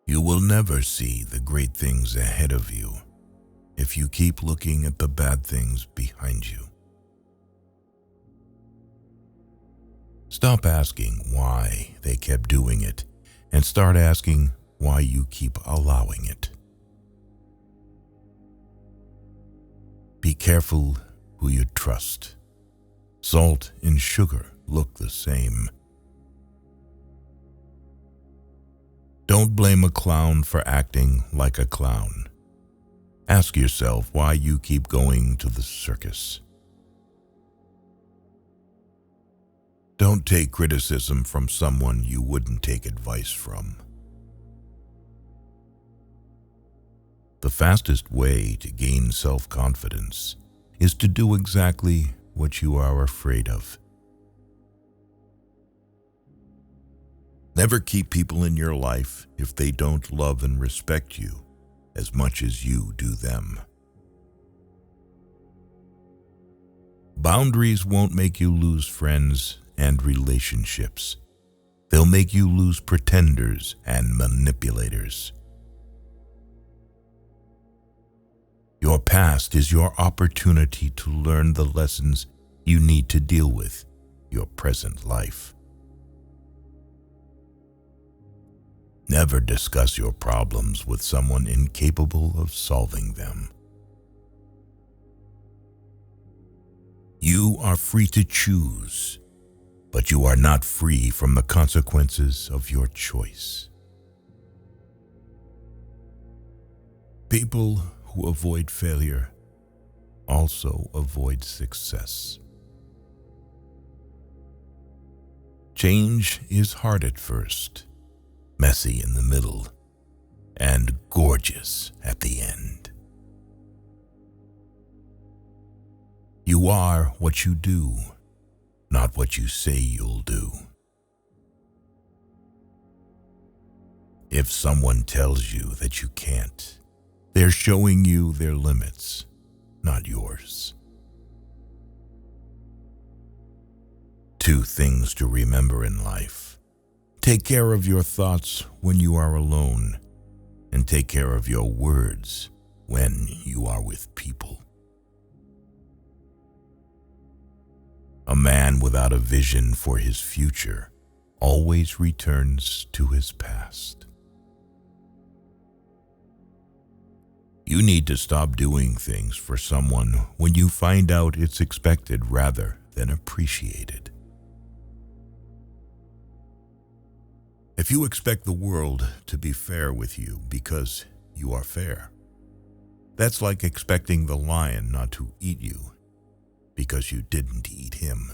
You will never see the great things ahead of you if you keep looking at the bad things behind you. Stop asking why they kept doing it and start asking why you keep allowing it. Be careful who you trust. Salt and sugar look the same. Don't blame a clown for acting like a clown. Ask yourself why you keep going to the circus. Don't take criticism from someone you wouldn't take advice from. The fastest way to gain self-confidence is to do exactly what you are afraid of. Never keep people in your life if they don't love and respect you as much as you do them. Boundaries won't make you lose friends and relationships. They'll make you lose pretenders and manipulators. Your past is your opportunity to learn the lessons you need to deal with your present life. Never discuss your problems with someone incapable of solving them. You are free to choose, but you are not free from the consequences of your choice. People who avoid failure also avoid success. Change is hard at first, messy in the middle, and gorgeous at the end. You are what you do, not what you say you'll do. If someone tells you that you can't, they're showing you their limits, not yours. Two things to remember in life. Take care of your thoughts when you are alone, and take care of your words when you are with people. A man without a vision for his future always returns to his past. You need to stop doing things for someone when you find out it's expected rather than appreciated. If you expect the world to be fair with you because you are fair, that's like expecting the lion not to eat you because you didn't eat him.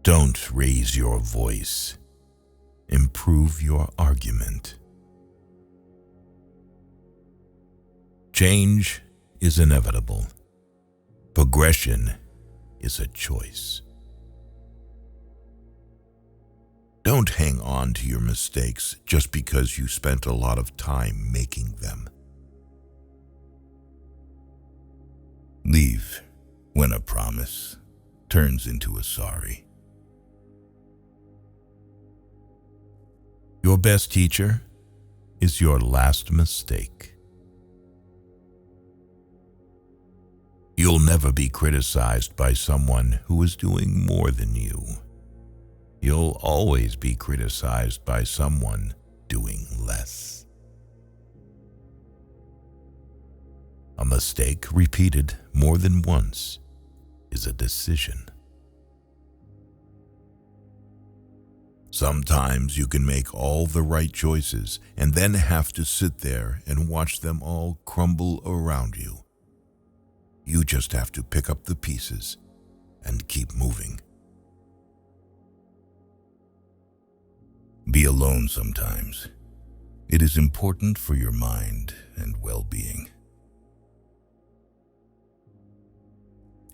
Don't raise your voice. Improve your argument. Change is inevitable. Progression is a choice. Don't hang on to your mistakes just because you spent a lot of time making them. Leave when a promise turns into a sorry. Your best teacher is your last mistake. You'll never be criticized by someone who is doing more than you. You'll always be criticized by someone doing less. A mistake repeated more than once is a decision. Sometimes you can make all the right choices and then have to sit there and watch them all crumble around you. You just have to pick up the pieces and keep moving. Be alone sometimes. It is important for your mind and well-being.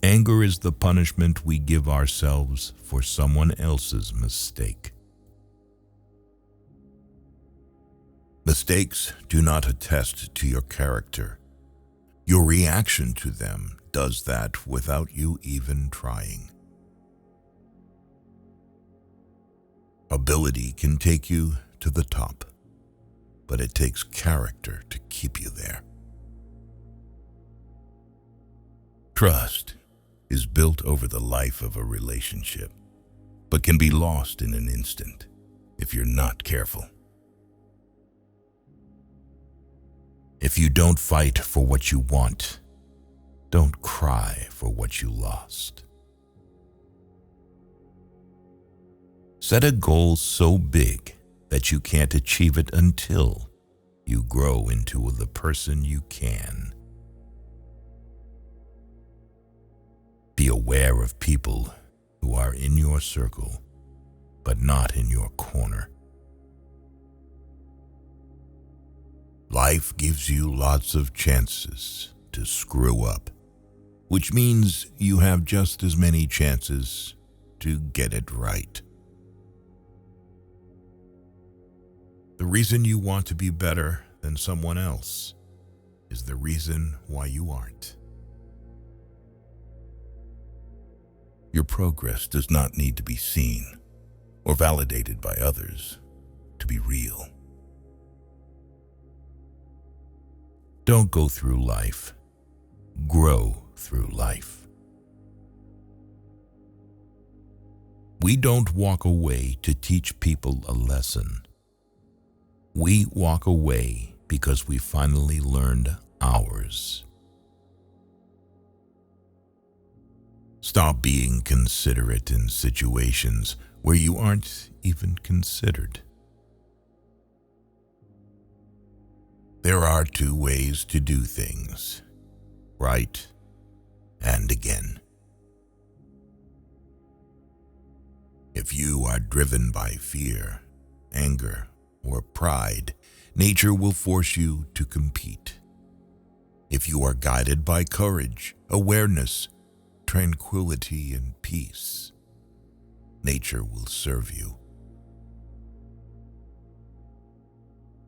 Anger is the punishment we give ourselves for someone else's mistake. Mistakes do not attest to your character. Your reaction to them does that without you even trying. Ability can take you to the top, but it takes character to keep you there. Trust is built over the life of a relationship, but can be lost in an instant if you're not careful. If you don't fight for what you want, don't cry for what you lost. Set a goal so big that you can't achieve it until you grow into the person you can. Be aware of people who are in your circle, but not in your corner. Life gives you lots of chances to screw up, which means you have just as many chances to get it right. The reason you want to be better than someone else is the reason why you aren't. Your progress does not need to be seen or validated by others to be real. Don't go through life. Grow through life. We don't walk away to teach people a lesson. We walk away because we finally learned ours. Stop being considerate in situations where you aren't even considered. There are two ways to do things, right and again. If you are driven by fear, anger, or pride, nature will force you to compete. If you are guided by courage, awareness, tranquility, and peace, nature will serve you.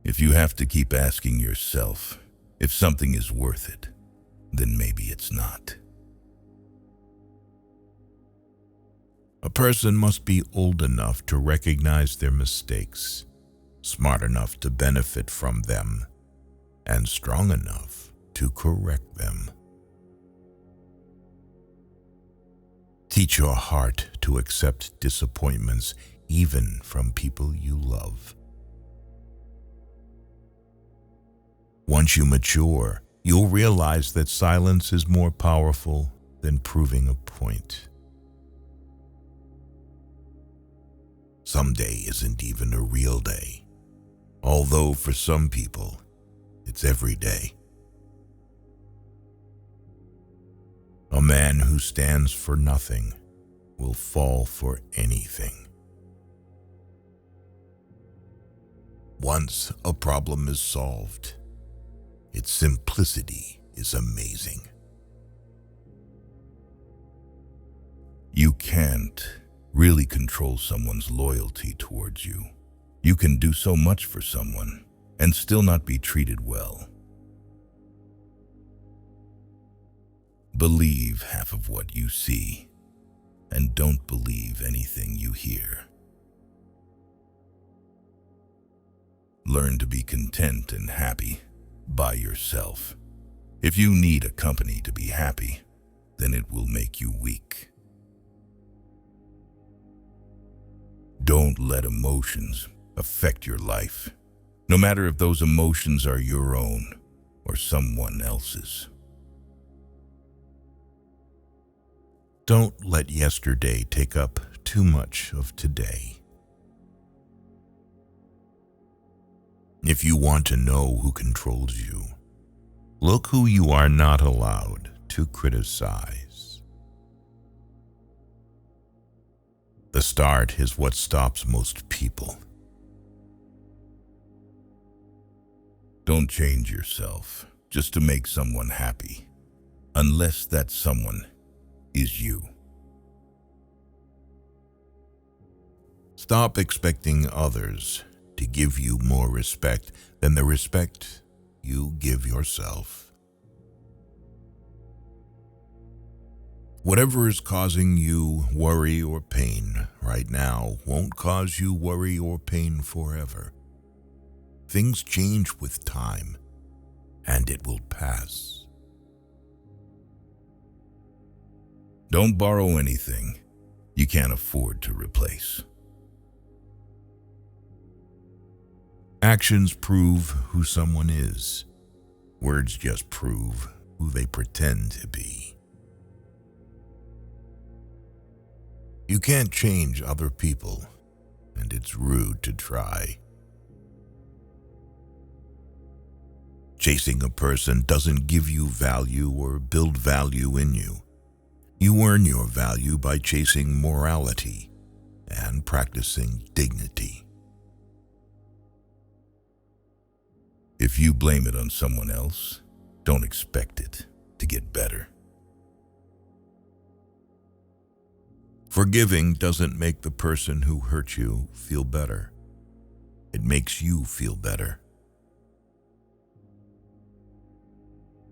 If you have to keep asking yourself if something is worth it, then maybe it's not. A person must be old enough to recognize their mistakes, smart enough to benefit from them, and strong enough to correct them. Teach your heart to accept disappointments even from people you love. Once you mature, you'll realize that silence is more powerful than proving a point. Someday isn't even a real day, although for some people, it's every day. A man who stands for nothing will fall for anything. Once a problem is solved, its simplicity is amazing. You can't really control someone's loyalty towards you. You can do so much for someone and still not be treated well. Believe half of what you see, and don't believe anything you hear. Learn to be content and happy by yourself. If you need a company to be happy, then it will make you weak. Don't let emotions affect your life, no matter if those emotions are your own or someone else's. Don't let yesterday take up too much of today. If you want to know who controls you, look who you are not allowed to criticize. The start is what stops most people. Don't change yourself just to make someone happy, unless that someone is you. Stop expecting others to give you more respect than the respect you give yourself. Whatever is causing you worry or pain right now won't cause you worry or pain forever. Things change with time, and it will pass. Don't borrow anything you can't afford to replace. Actions prove who someone is. Words just prove who they pretend to be. You can't change other people, and it's rude to try. Chasing a person doesn't give you value or build value in you. You earn your value by chasing morality and practicing dignity. If you blame it on someone else, don't expect it to get better. Forgiving doesn't make the person who hurt you feel better. It makes you feel better.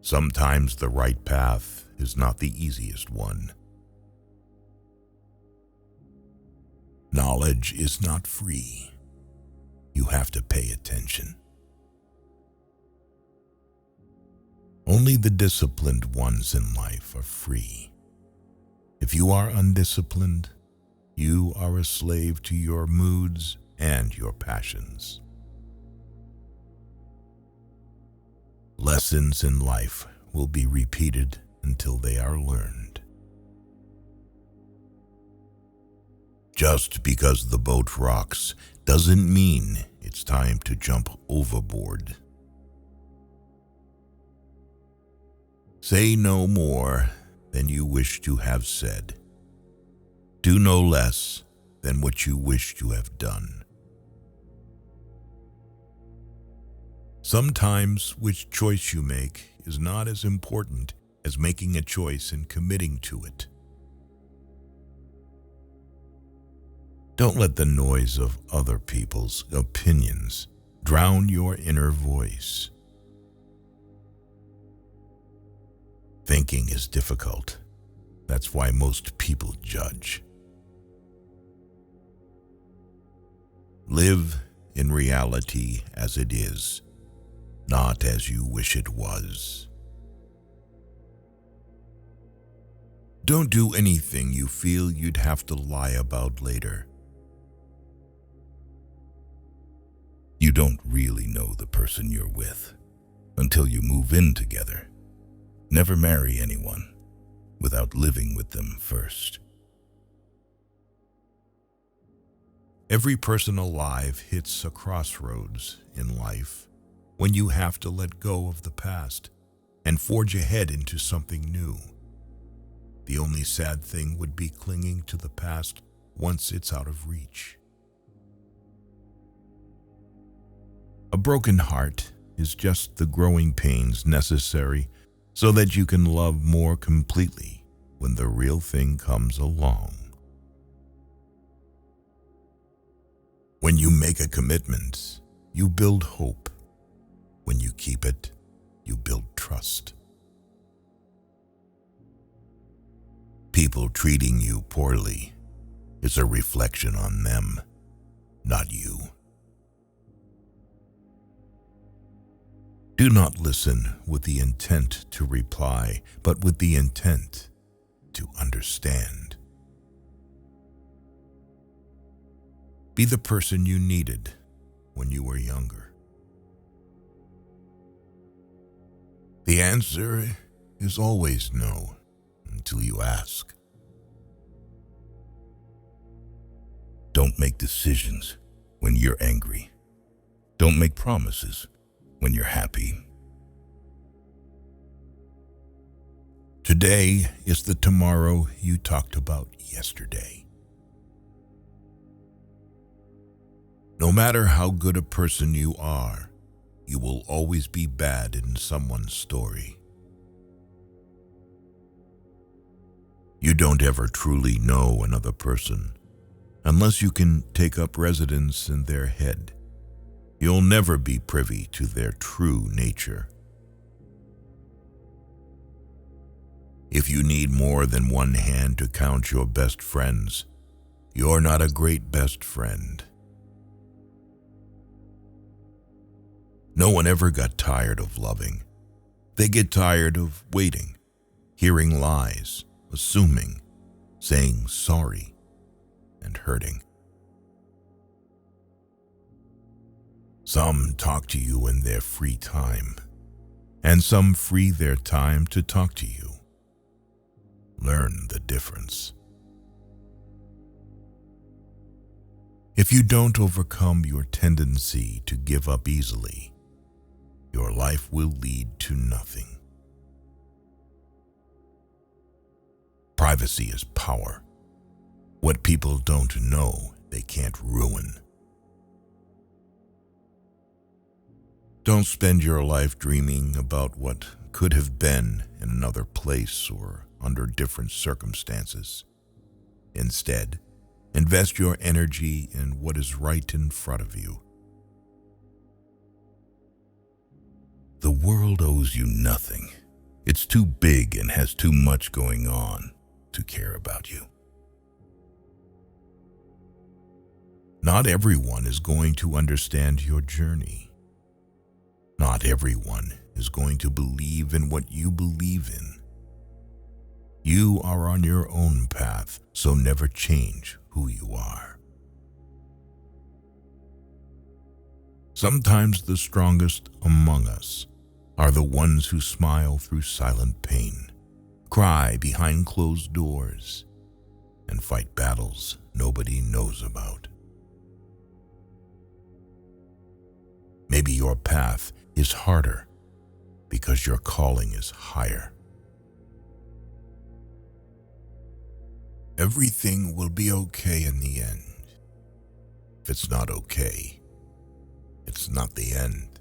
Sometimes the right path is not the easiest one. Knowledge is not free. You have to pay attention. Only the disciplined ones in life are free. If you are undisciplined, you are a slave to your moods and your passions. Lessons in life will be repeated until they are learned. Just because the boat rocks doesn't mean it's time to jump overboard. Say no more than you wish to have said. Do no less than what you wish to have done. Sometimes which choice you make is not as important as making a choice and committing to it. Don't let the noise of other people's opinions drown your inner voice. Thinking is difficult. That's why most people judge. Live in reality as it is, not as you wish it was. Don't do anything you feel you'd have to lie about later. You don't really know the person you're with until you move in together. Never marry anyone without living with them first. Every person alive hits a crossroads in life when you have to let go of the past and forge ahead into something new. The only sad thing would be clinging to the past once it's out of reach. A broken heart is just the growing pains necessary so that you can love more completely when the real thing comes along. When you make a commitment, you build hope. When you keep it, you build trust. People treating you poorly is a reflection on them, not you. Do not listen with the intent to reply, but with the intent to understand. Be the person you needed when you were younger. The answer is always no until you ask. Don't make decisions when you're angry. Don't make promises when you're happy. Today is the tomorrow you talked about yesterday. No matter how good a person you are, you will always be bad in someone's story. You don't ever truly know another person unless you can take up residence in their head. You'll never be privy to their true nature. If you need more than one hand to count your best friends, you're not a great best friend. No one ever got tired of loving. They get tired of waiting, hearing lies, assuming, saying sorry, and hurting. Some talk to you in their free time, and some free their time to talk to you. Learn the difference. If you don't overcome your tendency to give up easily, your life will lead to nothing. Privacy is power. What people don't know, they can't ruin. Don't spend your life dreaming about what could have been in another place or under different circumstances. Instead, invest your energy in what is right in front of you. The world owes you nothing. It's too big and has too much going on to care about you. Not everyone is going to understand your journey. Not everyone is going to believe in what you believe in. You are on your own path, so never change who you are. Sometimes the strongest among us are the ones who smile through silent pain, cry behind closed doors, and fight battles nobody knows about. Maybe your path is harder because your calling is higher. Everything will be okay in the end. If it's not okay, it's not the end.